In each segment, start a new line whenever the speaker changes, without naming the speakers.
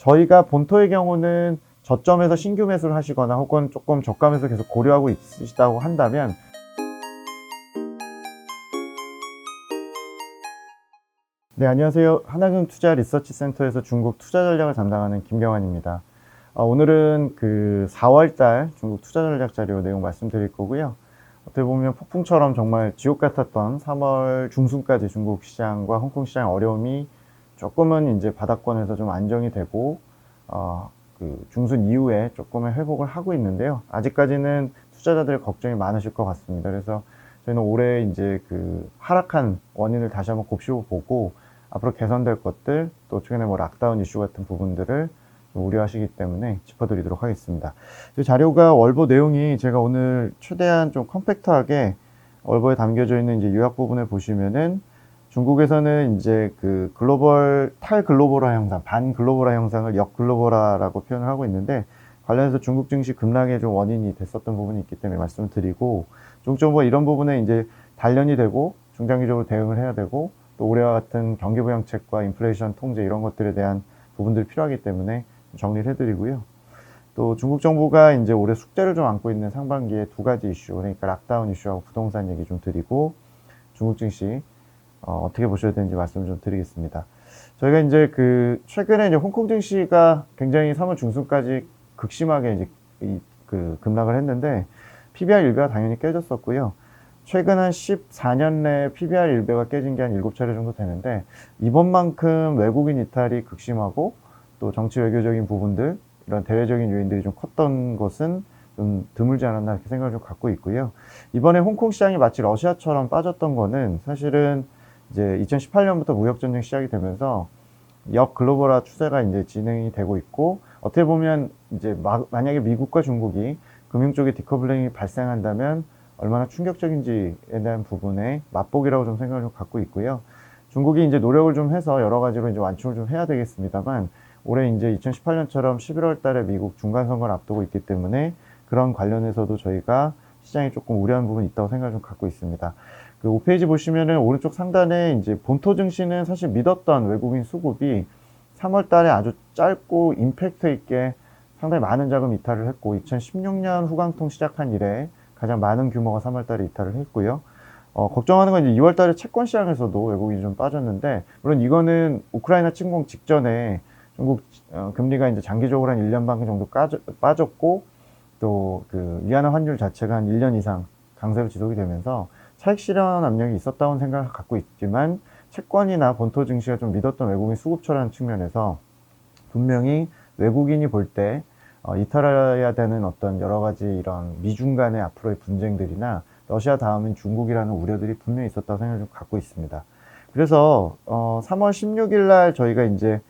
저희가 본토의 경우는 저점에서 신규 매수를 하시거나 혹은 조금 저가에서 계속 고려하고 있으시다고 한다면 네, 안녕하세요. 하나금 투자 리서치 센터에서 중국 투자 전략을 담당하는 김경환입니다. 오늘은 그 4월달 중국 투자 전략 자료 내용 말씀드릴 거고요. 어떻게 보면 폭풍처럼 정말 지옥 같았던 3월 중순까지 중국 시장과 홍콩 시장 어려움이 조금은 이제 바닥권에서 좀 안정이 되고 그 중순 이후에 조금의 회복을 하고 있는데요. 아직까지는 투자자들의 걱정이 많으실 것 같습니다. 그래서 저희는 올해 이제 그 하락한 원인을 다시 한번 곱씹어 보고 앞으로 개선될 것들, 또 최근에 뭐 락다운 이슈 같은 부분들을 우려하시기 때문에 짚어드리도록 하겠습니다. 이 자료가 월보 내용이 제가 오늘 최대한 좀 컴팩트하게 월보에 담겨져 있는 이제 요약 부분을 보시면은 중국에서는 이제 그 글로벌 탈글로벌화 현상, 반글로벌화 현상을 역글로벌화라고 표현을 하고 있는데 관련해서 중국 증시 급락의 좀 원인이 됐었던 부분이 있기 때문에 말씀을 드리고 중국정부가 이런 부분에 이제 단련이 되고 중장기적으로 대응을 해야 되고 또 올해와 같은 경기부양책과 인플레이션 통제 이런 것들에 대한 부분들이 필요하기 때문에 정리를 해드리고요. 또 중국 정부가 이제 올해 숙제를 좀 안고 있는 상반기에 두 가지 이슈, 그러니까 락다운 이슈하고 부동산 얘기 좀 드리고 중국 증시 어떻게 보셔야 되는지 말씀을 좀 드리겠습니다. 저희가 이제 그 최근에 이제 홍콩 증시가 굉장히 3월 중순까지 극심하게 이제 그 급락을 했는데 PBR 1배가 당연히 깨졌었고요. 최근 한 14년 내에 PBR 1배가 깨진 게 한 7차례 정도 되는데 이번만큼 외국인 이탈이 극심하고 또 정치 외교적인 부분들 이런 대외적인 요인들이 좀 컸던 것은 좀 드물지 않았나 이렇게 생각을 좀 갖고 있고요. 이번에 홍콩 시장이 마치 러시아처럼 빠졌던 거는 사실은 이제 2018년부터 무역전쟁 시작이 되면서 역글로벌화 추세가 이제 진행이 되고 있고 어떻게 보면 이제 만약에 미국과 중국이 금융 쪽에 디커플링이 발생한다면 얼마나 충격적인지에 대한 부분에 맛보기라고 좀 생각을 좀 갖고 있고요. 중국이 이제 노력을 좀 해서 여러 가지로 이제 완충을 좀 해야 되겠습니다만 올해 이제 2018년처럼 11월 달에 미국 중간 선거를 앞두고 있기 때문에 그런 관련해서도 저희가 시장에 조금 우려한 부분이 있다고 생각을 좀 갖고 있습니다. 그 5페이지 보시면은 오른쪽 상단에 이제 본토 증시는 사실 믿었던 외국인 수급이 3월 달에 아주 짧고 임팩트 있게 상당히 많은 자금 이탈을 했고 2016년 후광통 시작한 이래 가장 많은 규모가 3월 달에 이탈을 했고요. 걱정하는 건 이제 2월 달에 채권 시장에서도 외국인이 좀 빠졌는데, 물론 이거는 우크라이나 침공 직전에 중국 금리가 이제 장기적으로 한 1년 반 정도 빠졌고, 또 그 위안화 환율 자체가 한 1년 이상 강세로 지속이 되면서 차익 실현 압력이 있었다고 생각을 갖고 있지만, 채권이나 본토 증시가 좀 믿었던 외국인 수급처라는 측면에서 분명히 외국인이 볼 때 이탈해야 되는 어떤 여러 가지 이런 미중 간의 앞으로의 분쟁들이나 러시아 다음인 중국이라는 우려들이 분명히 있었다고 생각을 좀 갖고 있습니다. 그래서 3월 16일 날 저희가 이제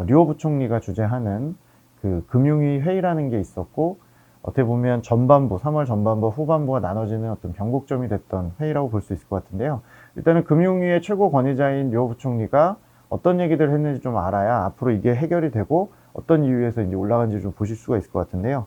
류호 부총리가 주재하는 그 금융위 회의라는 게 있었고 어떻게 보면 전반부 3월 전반부 후반부가 나눠지는 어떤 변곡점이 됐던 회의라고 볼 수 있을 것 같은데요. 일단은 금융위의 최고 권위자인 류호 부총리가 어떤 얘기들을 했는지 좀 알아야 앞으로 이게 해결이 되고 어떤 이유에서 이제 올라간지 좀 보실 수가 있을 것 같은데요.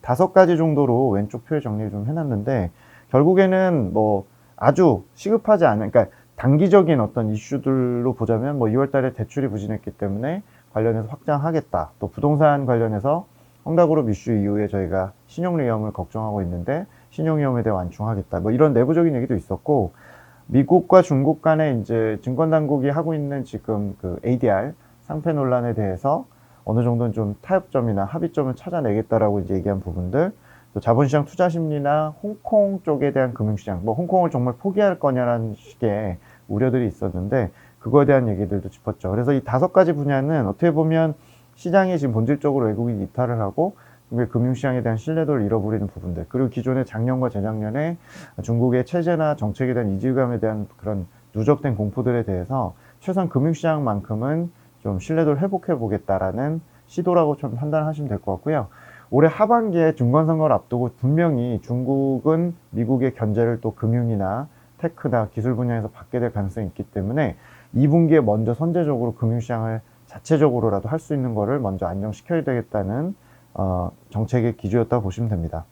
5가지 정도로 왼쪽 표에 정리를 좀 해놨는데 결국에는 뭐 아주 시급하지 않은, 그러니까 단기적인 어떤 이슈들로 보자면 뭐 2월 달에 대출이 부진했기 때문에 관련해서 확장하겠다. 또 부동산 관련해서 헝다그룹 이슈 이후에 저희가 신용위험을 걱정하고 있는데 신용위험에 대해 완충하겠다. 뭐 이런 내부적인 얘기도 있었고 미국과 중국 간에 이제 증권당국이 하고 있는 지금 그 ADR 상패 논란에 대해서 어느 정도는 좀 타협점이나 합의점을 찾아내겠다라고 이제 얘기한 부분들, 또 자본시장 투자 심리나 홍콩 쪽에 대한 금융시장, 뭐 홍콩을 정말 포기할 거냐라는 식의 우려들이 있었는데 그거에 대한 얘기들도 짚었죠. 그래서 이 5가지 분야는 어떻게 보면 시장이 지금 본질적으로 외국인 이탈을 하고 금융시장에 대한 신뢰도를 잃어버리는 부분들, 그리고 기존의 작년과 재작년에 중국의 체제나 정책에 대한 이질감에 대한 그런 누적된 공포들에 대해서 최소한 금융시장만큼은 좀 신뢰도를 회복해 보겠다라는 시도라고 좀 판단하시면 될 것 같고요. 올해 하반기에 중간선거를 앞두고 분명히 중국은 미국의 견제를 또 금융이나 테크나 기술 분야에서 받게 될 가능성이 있기 때문에 2분기에 먼저 선제적으로 금융시장을 자체적으로라도 할 수 있는 거를 먼저 안정시켜야 되겠다는 정책의 기조였다고 보시면 됩니다.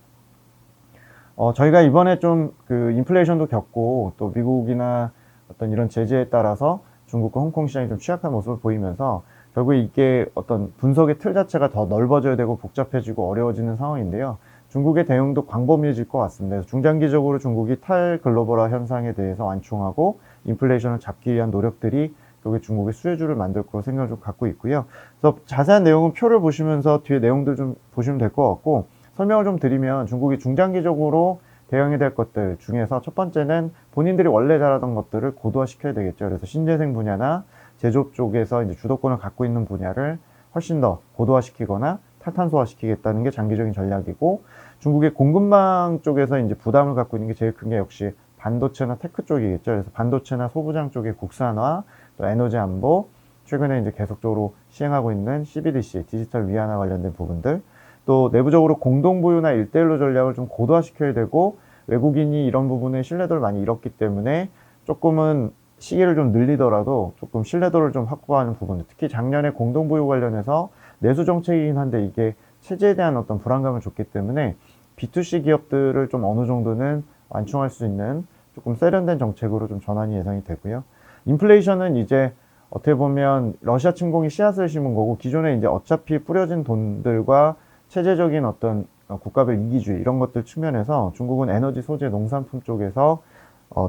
저희가 이번에 좀 그 인플레이션도 겪고 또 미국이나 어떤 이런 제재에 따라서 중국과 홍콩 시장이 좀 취약한 모습을 보이면서 결국 이게 어떤 분석의 틀 자체가 더 넓어져야 되고 복잡해지고 어려워지는 상황인데요. 중국의 대응도 광범위해질 것 같습니다. 그래서 중장기적으로 중국이 탈글로벌화 현상에 대해서 완충하고 인플레이션을 잡기 위한 노력들이 결국에 중국의 수혜주를 만들 거로 생각을 좀 갖고 있고요. 그래서 자세한 내용은 표를 보시면서 뒤에 내용들 좀 보시면 될 것 같고, 설명을 좀 드리면 중국이 중장기적으로 대응해야 될 것들 중에서 첫 번째는 본인들이 원래 잘하던 것들을 고도화시켜야 되겠죠. 그래서 신재생 분야나 제조업 쪽에서 이제 주도권을 갖고 있는 분야를 훨씬 더 고도화시키거나 탈탄소화시키겠다는 게 장기적인 전략이고, 중국의 공급망 쪽에서 이제 부담을 갖고 있는 게 제일 큰 게 역시 반도체나 테크 쪽이겠죠. 그래서 반도체나 소부장 쪽의 국산화, 또 에너지 안보, 최근에 이제 계속적으로 시행하고 있는 CBDC, 디지털 위안화 관련된 부분들, 또 내부적으로 공동보유나 1대1로 전략을 좀 고도화시켜야 되고, 외국인이 이런 부분에 신뢰도를 많이 잃었기 때문에 조금은 시기를 좀 늘리더라도 조금 신뢰도를 좀 확보하는 부분들, 특히 작년에 공동보유 관련해서 내수 정책이긴 한데 이게 체제에 대한 어떤 불안감을 줬기 때문에 B2C 기업들을 좀 어느 정도는 완충할 수 있는 조금 세련된 정책으로 좀 전환이 예상이 되고요. 인플레이션은 이제 어떻게 보면 러시아 침공이 씨앗을 심은 거고, 기존에 이제 어차피 뿌려진 돈들과 체제적인 어떤 국가별 이기주의 이런 것들 측면에서 중국은 에너지 소재 농산품 쪽에서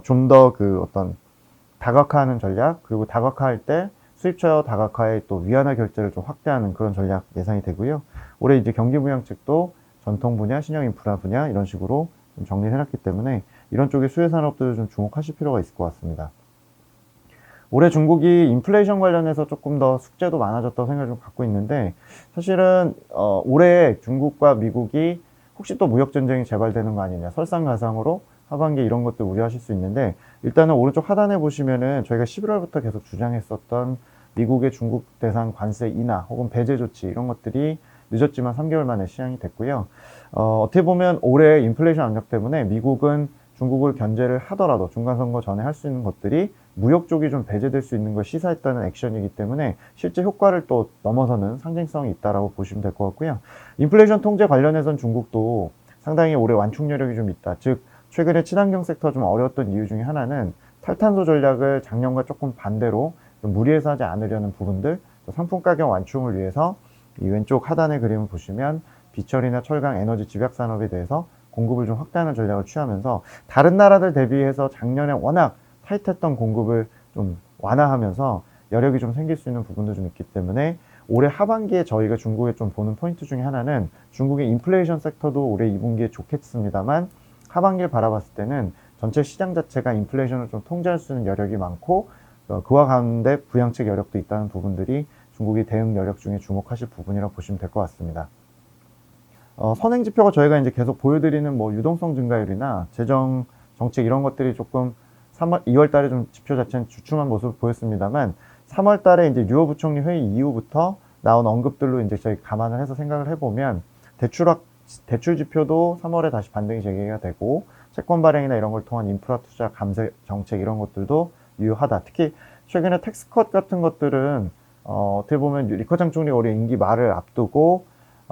좀 더 그 어떤 다각화하는 전략, 그리고 다각화할 때 수입처 다각화의 또 위안화 결제를 좀 확대하는 그런 전략 예상이 되고요. 올해 이제 경기부양책도 전통 분야, 신형 인프라 분야 이런 식으로 좀 정리를 해놨기 때문에 이런 쪽의 수혜 산업들을 좀 주목하실 필요가 있을 것 같습니다. 올해 중국이 인플레이션 관련해서 조금 더 숙제도 많아졌다고 생각을 좀 갖고 있는데, 사실은 올해 중국과 미국이 혹시 또 무역전쟁이 재발되는 거 아니냐, 설상가상으로 하반기 이런 것들 우려하실 수 있는데, 일단은 오른쪽 하단에 보시면은 저희가 11월부터 계속 주장했었던 미국의 중국 대상 관세 인하 혹은 배제 조치 이런 것들이 늦었지만 3개월 만에 시행이 됐고요. 어떻게 보면 올해 인플레이션 압력 때문에 미국은 중국을 견제를 하더라도 중간선거 전에 할 수 있는 것들이 무역 쪽이 좀 배제될 수 있는 걸 시사했다는 액션이기 때문에 실제 효과를 또 넘어서는 상징성이 있다라고 보시면 될 것 같고요. 인플레이션 통제 관련해서는 중국도 상당히 올해 완충 여력이 좀 있다. 즉 최근에 친환경 섹터가 좀 어려웠던 이유 중에 하나는 탈탄소 전략을 작년과 조금 반대로 좀 무리해서 하지 않으려는 부분들, 또 상품 가격 완충을 위해서 이 왼쪽 하단의 그림을 보시면 비철이나 철강, 에너지 집약 산업에 대해서 공급을 좀 확대하는 전략을 취하면서 다른 나라들 대비해서 작년에 워낙 타이트했던 공급을 좀 완화하면서 여력이 좀 생길 수 있는 부분도 좀 있기 때문에 올해 하반기에 저희가 중국에 좀 보는 포인트 중에 하나는 중국의 인플레이션 섹터도 올해 2분기에 좋겠습니다만 하반기를 바라봤을 때는 전체 시장 자체가 인플레이션을 좀 통제할 수 있는 여력이 많고 그와 가운데 부양책 여력도 있다는 부분들이 중국의 대응 여력 중에 주목하실 부분이라고 보시면 될 것 같습니다. 선행 지표가 저희가 이제 계속 보여드리는 뭐 유동성 증가율이나 재정 정책 이런 것들이 조금 2월 달에 좀 지표 자체는 주춤한 모습을 보였습니다만 3월 달에 이제 류호 부총리 회의 이후부터 나온 언급들로 이제 저희 감안을 해서 생각을 해보면 대출 지표도 3월에 다시 반등이 재개가 되고 채권 발행이나 이런 걸 통한 인프라 투자 감세 정책 이런 것들도 유효하다. 특히 최근에 텍스컷 같은 것들은 어떻게 보면 리커창 총리 올해 임기 말을 앞두고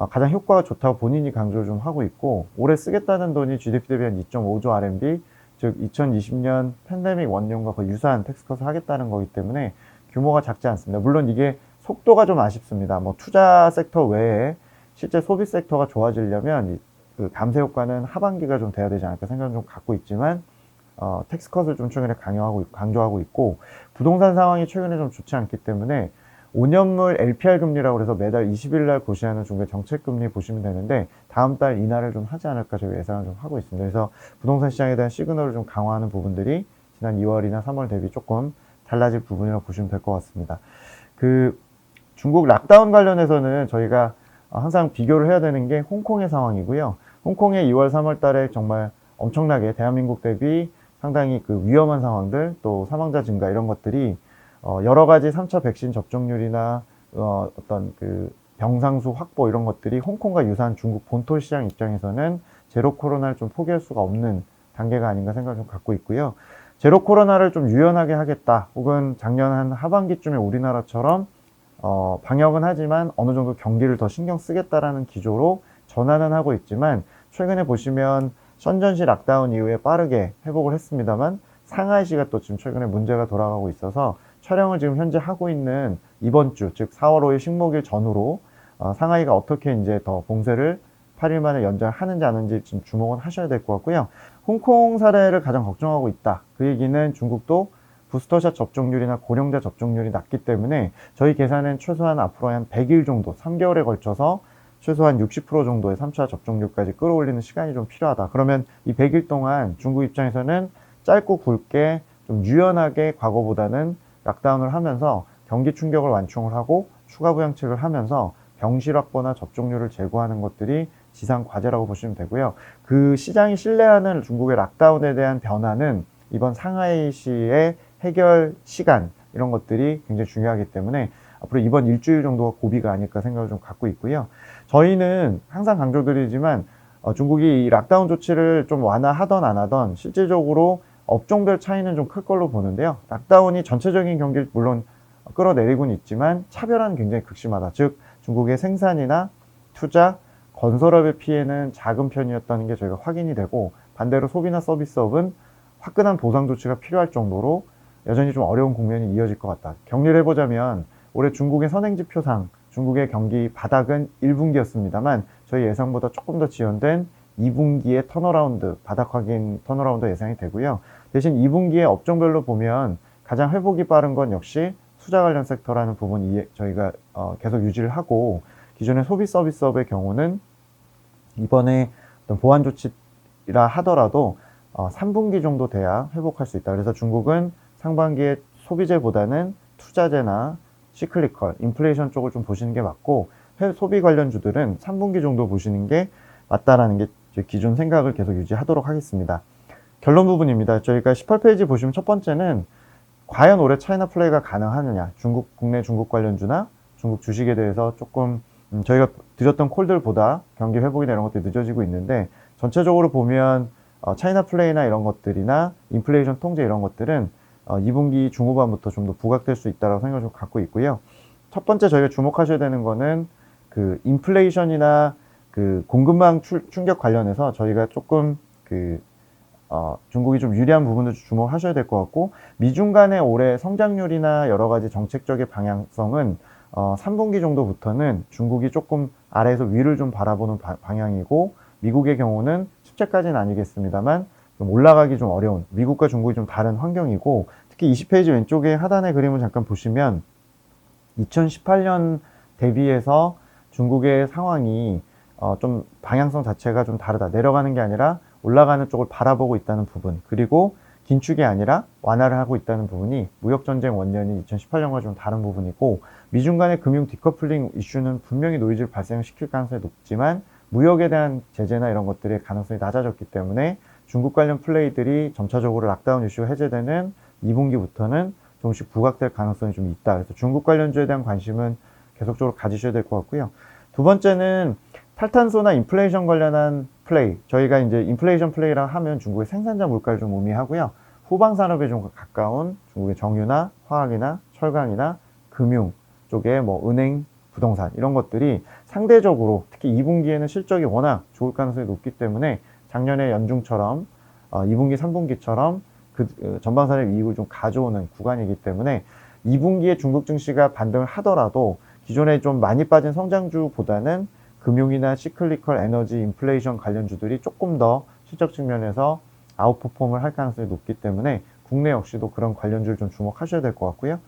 가장 효과가 좋다고 본인이 강조를 좀 하고 있고, 올해 쓰겠다는 돈이 GDP 대비 한 2.5조 RMB, 즉 2020년 팬데믹 원년과 거의 유사한 텍스컷을 하겠다는 거기 때문에 규모가 작지 않습니다. 물론 이게 속도가 좀 아쉽습니다. 뭐 투자 섹터 외에 실제 소비 섹터가 좋아지려면 그 감세 효과는 하반기가 좀 돼야 되지 않을까 생각을 좀 갖고 있지만 텍스컷을 좀 최근에 강조하고 있고, 부동산 상황이 최근에 좀 좋지 않기 때문에 5년물 LPR 금리라고 해서 매달 20일 날 고시하는 중국의 정책 금리 보시면 되는데 다음 달 인하를 좀 하지 않을까 저희 예상을 좀 하고 있습니다. 그래서 부동산 시장에 대한 시그널을 좀 강화하는 부분들이 지난 2월이나 3월 대비 조금 달라질 부분이라고 보시면 될 것 같습니다. 그 중국 락다운 관련해서는 저희가 항상 비교를 해야 되는 게 홍콩의 상황이고요. 홍콩의 2월, 3월 달에 정말 엄청나게 대한민국 대비 상당히 그 위험한 상황들, 또 사망자 증가 이런 것들이 여러 가지 3차 백신 접종률이나 어떤 그 병상수 확보 이런 것들이 홍콩과 유사한 중국 본토 시장 입장에서는 제로 코로나를 좀 포기할 수가 없는 단계가 아닌가 생각을 좀 갖고 있고요. 제로 코로나를 좀 유연하게 하겠다, 혹은 작년 한 하반기쯤에 우리나라처럼 방역은 하지만 어느 정도 경기를 더 신경 쓰겠다라는 기조로 전환은 하고 있지만, 최근에 보시면 션전시 락다운 이후에 빠르게 회복을 했습니다만 상하이시가 또 지금 최근에 문제가 돌아가고 있어서 촬영을 지금 현재 하고 있는 이번 주, 즉 4월 5일 식목일 전후로 상하이가 어떻게 이제 더 봉쇄를 8일 만에 연장하는지 안 하는지 좀 주목은 하셔야 될 것 같고요. 홍콩 사례를 가장 걱정하고 있다. 그 얘기는 중국도 부스터샷 접종률이나 고령자 접종률이 낮기 때문에 저희 계산은 최소한 앞으로 한 100일 정도, 3개월에 걸쳐서 최소한 60% 정도의 3차 접종률까지 끌어올리는 시간이 좀 필요하다. 그러면 이 100일 동안 중국 입장에서는 짧고 굵게 좀 유연하게 과거보다는 락다운을 하면서 경기 충격을 완충을 하고 추가 부양책을 하면서 병실 확보나 접종률을 제고하는 것들이 지상 과제라고 보시면 되고요. 그 시장이 신뢰하는 중국의 락다운에 대한 변화는 이번 상하이시의 해결 시간 이런 것들이 굉장히 중요하기 때문에 앞으로 이번 일주일 정도가 고비가 아닐까 생각을 좀 갖고 있고요. 저희는 항상 강조드리지만 중국이 이 락다운 조치를 좀 완화하던 안 하던 실질적으로 업종별 차이는 좀 클 걸로 보는데요. 락다운이 전체적인 경기를 물론 끌어내리고는 있지만 차별화는 굉장히 극심하다. 즉 중국의 생산이나 투자, 건설업의 피해는 작은 편이었다는 게 저희가 확인이 되고 반대로 소비나 서비스업은 화끈한 보상 조치가 필요할 정도로 여전히 좀 어려운 국면이 이어질 것 같다. 정리를 해보자면 올해 중국의 선행지표상 중국의 경기 바닥은 1분기였습니다만 저희 예상보다 조금 더 지연된 2분기의 턴어라운드, 바닥 확인 턴어라운드 예상이 되고요. 대신 2분기의 업종별로 보면 가장 회복이 빠른 건 역시 투자 관련 섹터라는 부분 저희가 계속 유지를 하고 기존의 소비 서비스업의 경우는 이번에 어떤 보완 조치라 하더라도 3분기 정도 돼야 회복할 수 있다. 그래서 중국은 상반기에 소비재보다는 투자재나 시클리컬, 인플레이션 쪽을 좀 보시는 게 맞고 소비 관련주들은 3분기 정도 보시는 게 맞다라는 게 기존 생각을 계속 유지하도록 하겠습니다. 결론 부분입니다. 저희가 18페이지 보시면 첫 번째는 과연 올해 차이나 플레이가 가능하느냐, 국내 중국 관련주나 중국 주식에 대해서 조금 저희가 드렸던 콜들보다 경기 회복이나 이런 것들이 늦어지고 있는데 전체적으로 보면 차이나 플레이나 이런 것들이나 인플레이션 통제 이런 것들은 2분기 중후반부터 좀 더 부각될 수 있다고 생각을 좀 갖고 있고요. 첫 번째 저희가 주목하셔야 되는 거는 그 인플레이션이나 그 공급망 충격 관련해서 저희가 조금 중국이 좀 유리한 부분을 주목하셔야 될 것 같고 미중 간의 올해 성장률이나 여러 가지 정책적인 방향성은 3분기 정도부터는 중국이 조금 아래에서 위를 좀 바라보는 방향이고 미국의 경우는 10채까지는 아니겠습니다만 좀 올라가기 좀 어려운 미국과 중국이 좀 다른 환경이고 특히 20페이지 왼쪽에 하단의 그림을 잠깐 보시면 2018년 대비해서 중국의 상황이 좀 방향성 자체가 좀 다르다. 내려가는 게 아니라 올라가는 쪽을 바라보고 있다는 부분 그리고 긴축이 아니라 완화를 하고 있다는 부분이 무역전쟁 원년인 2018년과 좀 다른 부분이고 미중 간의 금융 디커플링 이슈는 분명히 노이즈를 발생시킬 가능성이 높지만 무역에 대한 제재나 이런 것들의 가능성이 낮아졌기 때문에 중국 관련 플레이들이 점차적으로 락다운 이슈가 해제되는 2분기부터는 조금씩 부각될 가능성이 좀 있다. 그래서 중국 관련주에 대한 관심은 계속적으로 가지셔야 될 것 같고요. 두 번째는 탈탄소나 인플레이션 관련한 플레이. 저희가 이제 인플레이션 플레이라 하면 중국의 생산자 물가를 좀 의미하고요. 후방 산업에 좀 가까운 중국의 정유나 화학이나 철강이나 금융 쪽에 뭐 은행, 부동산 이런 것들이 상대적으로 특히 2분기에는 실적이 워낙 좋을 가능성이 높기 때문에 작년에 연중처럼 2분기, 3분기처럼 그 전방산업 이익을 좀 가져오는 구간이기 때문에 2분기에 중국 증시가 반등을 하더라도 기존에 좀 많이 빠진 성장주보다는 금융이나 시클리컬 에너지 인플레이션 관련주들이 조금 더 실적 측면에서 아웃퍼폼을 할 가능성이 높기 때문에 국내 역시도 그런 관련주를 좀 주목하셔야 될 것 같고요.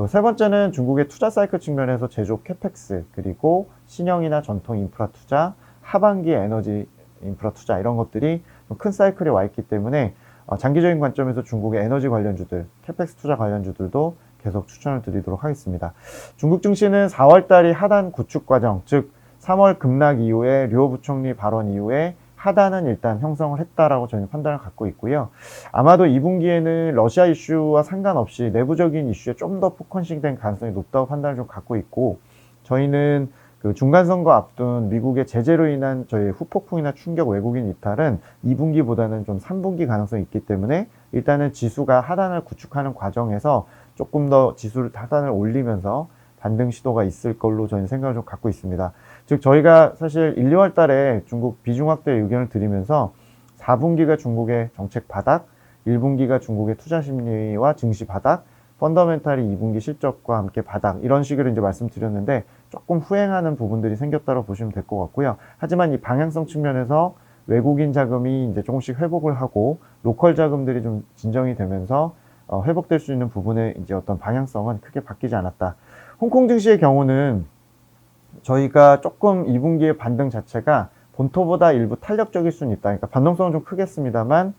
세 번째는 중국의 투자 사이클 측면에서 제조업 캐펙스 그리고 신형이나 전통 인프라 투자, 하반기 에너지 인프라 투자 이런 것들이 큰 사이클에 와 있기 때문에 장기적인 관점에서 중국의 에너지 관련주들, 캐펙스 투자 관련주들도 계속 추천을 드리도록 하겠습니다. 중국 증시는 4월달이 하단 구축 과정, 즉 3월 급락 이후에 류호 부총리 발언 이후에 하단은 일단 형성을 했다라고 저희는 판단을 갖고 있고요. 아마도 2분기에는 러시아 이슈와 상관없이 내부적인 이슈에 좀 더 포커싱 된 가능성이 높다고 판단을 좀 갖고 있고 저희는 그 중간선거 앞둔 미국의 제재로 인한 저희 후폭풍이나 충격 외국인 이탈은 2분기보다는 좀 3분기 가능성이 있기 때문에 일단은 지수가 하단을 구축하는 과정에서 조금 더 지수를 하단을 올리면서 반등 시도가 있을 걸로 저희는 생각을 좀 갖고 있습니다. 즉 저희가 사실 1, 2월 달에 중국 비중 확대 의견을 드리면서 4분기가 중국의 정책 바닥, 1분기가 중국의 투자 심리와 증시 바닥, 펀더멘탈이 2분기 실적과 함께 바닥 이런 식으로 이제 말씀드렸는데 조금 후행하는 부분들이 생겼다고 보시면 될 것 같고요. 하지만 이 방향성 측면에서 외국인 자금이 이제 조금씩 회복을 하고 로컬 자금들이 좀 진정이 되면서 회복될 수 있는 부분의 이제 어떤 방향성은 크게 바뀌지 않았다. 홍콩 증시의 경우는 저희가 조금 2분기의 반등 자체가 본토보다 일부 탄력적일 수는 있다. 그러니까 변동성은 좀 크겠습니다만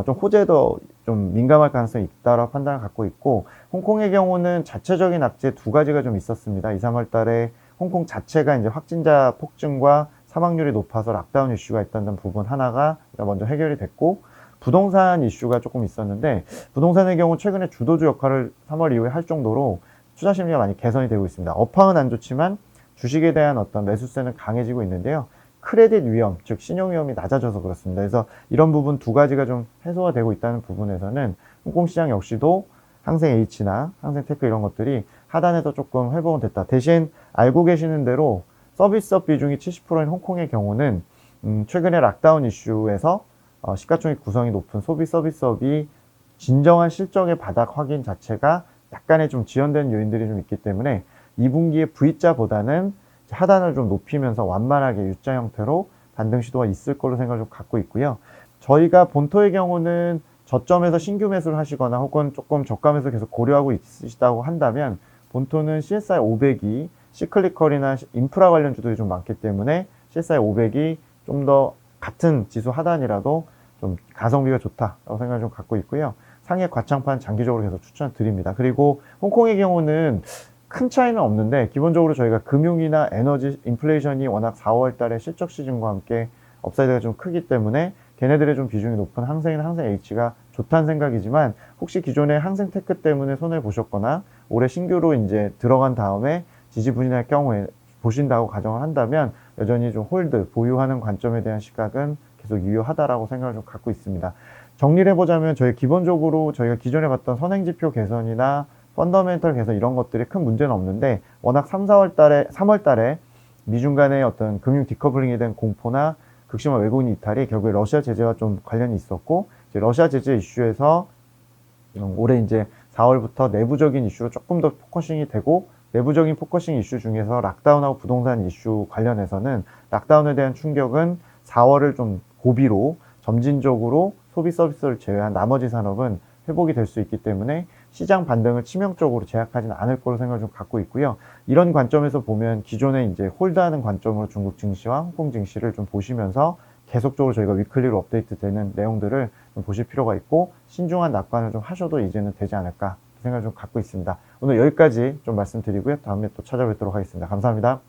좀 호재도 좀 민감할 가능성이 있다라고 판단을 갖고 있고, 홍콩의 경우는 자체적인 악재 두 가지가 좀 있었습니다. 2, 3월 달에 홍콩 자체가 이제 확진자 폭증과 사망률이 높아서 락다운 이슈가 있다는 부분 하나가 먼저 해결이 됐고, 부동산 이슈가 조금 있었는데 부동산의 경우 최근에 주도주 역할을 3월 이후에 할 정도로 투자 심리가 많이 개선이 되고 있습니다. 업황은 안 좋지만 주식에 대한 어떤 매수세는 강해지고 있는데요. 크레딧 위험, 즉 신용 위험이 낮아져서 그렇습니다. 그래서 이런 부분 두 가지가 좀 해소가 되고 있다는 부분에서는 홍콩 시장 역시도 항생 H나 항생 테크 이런 것들이 하단에서 조금 회복은 됐다. 대신 알고 계시는 대로 서비스업 비중이 70%인 홍콩의 경우는 최근에 락다운 이슈에서 시가총액 구성이 높은 소비 서비스업이 진정한 실적의 바닥 확인 자체가 약간의 좀 지연된 요인들이 좀 있기 때문에 2분기의 V자보다는 하단을 좀 높이면서 완만하게 U자 형태로 반등 시도가 있을 걸로 생각을 좀 갖고 있고요. 저희가 본토의 경우는 저점에서 신규 매수를 하시거나 혹은 조금 저가 매수 계속 고려하고 있으시다고 한다면 본토는 CSI 500이 시클리컬이나 인프라 관련 주들이 좀 많기 때문에 CSI 500이 좀 더 같은 지수 하단이라도 좀 가성비가 좋다라고 생각을 좀 갖고 있고요. 상해 과창판 장기적으로 계속 추천드립니다. 그리고 홍콩의 경우는 큰 차이는 없는데 기본적으로 저희가 금융이나 에너지, 인플레이션이 워낙 4월 달에 실적 시즌과 함께 업사이드가 좀 크기 때문에 걔네들의 좀 비중이 높은 항생이나 항생 H가 좋다는 생각이지만, 혹시 기존에 항생 테크 때문에 손해를 보셨거나 올해 신규로 이제 들어간 다음에 지지부진할 경우에 보신다고 가정을 한다면 여전히 좀 홀드, 보유하는 관점에 대한 시각은 계속 유효하다라고 생각을 좀 갖고 있습니다. 정리를 해보자면 저희 기본적으로 저희가 기존에 봤던 선행지표 개선이나 펀더멘털 개선 이런 것들이 큰 문제는 없는데, 워낙 3월 달에 미중 간의 어떤 금융 디커플링에 대한 공포나 극심한 외국인 이탈이 결국에 러시아 제재와 좀 관련이 있었고, 이제 러시아 제재 이슈에서 올해 이제 4월부터 내부적인 이슈로 조금 더 포커싱이 되고, 내부적인 포커싱 이슈 중에서 락다운하고 부동산 이슈 관련해서는 락다운에 대한 충격은 4월을 좀 고비로 점진적으로 소비 서비스를 제외한 나머지 산업은 회복이 될 수 있기 때문에 시장 반등을 치명적으로 제약하지는 않을 거로 생각을 좀 갖고 있고요. 이런 관점에서 보면 기존에 이제 홀드하는 관점으로 중국 증시와 홍콩 증시를 좀 보시면서 계속적으로 저희가 위클리로 업데이트 되는 내용들을 좀 보실 필요가 있고, 신중한 낙관을 좀 하셔도 이제는 되지 않을까 생각을 좀 갖고 있습니다. 오늘 여기까지 좀 말씀드리고요. 다음에 또 찾아뵙도록 하겠습니다. 감사합니다.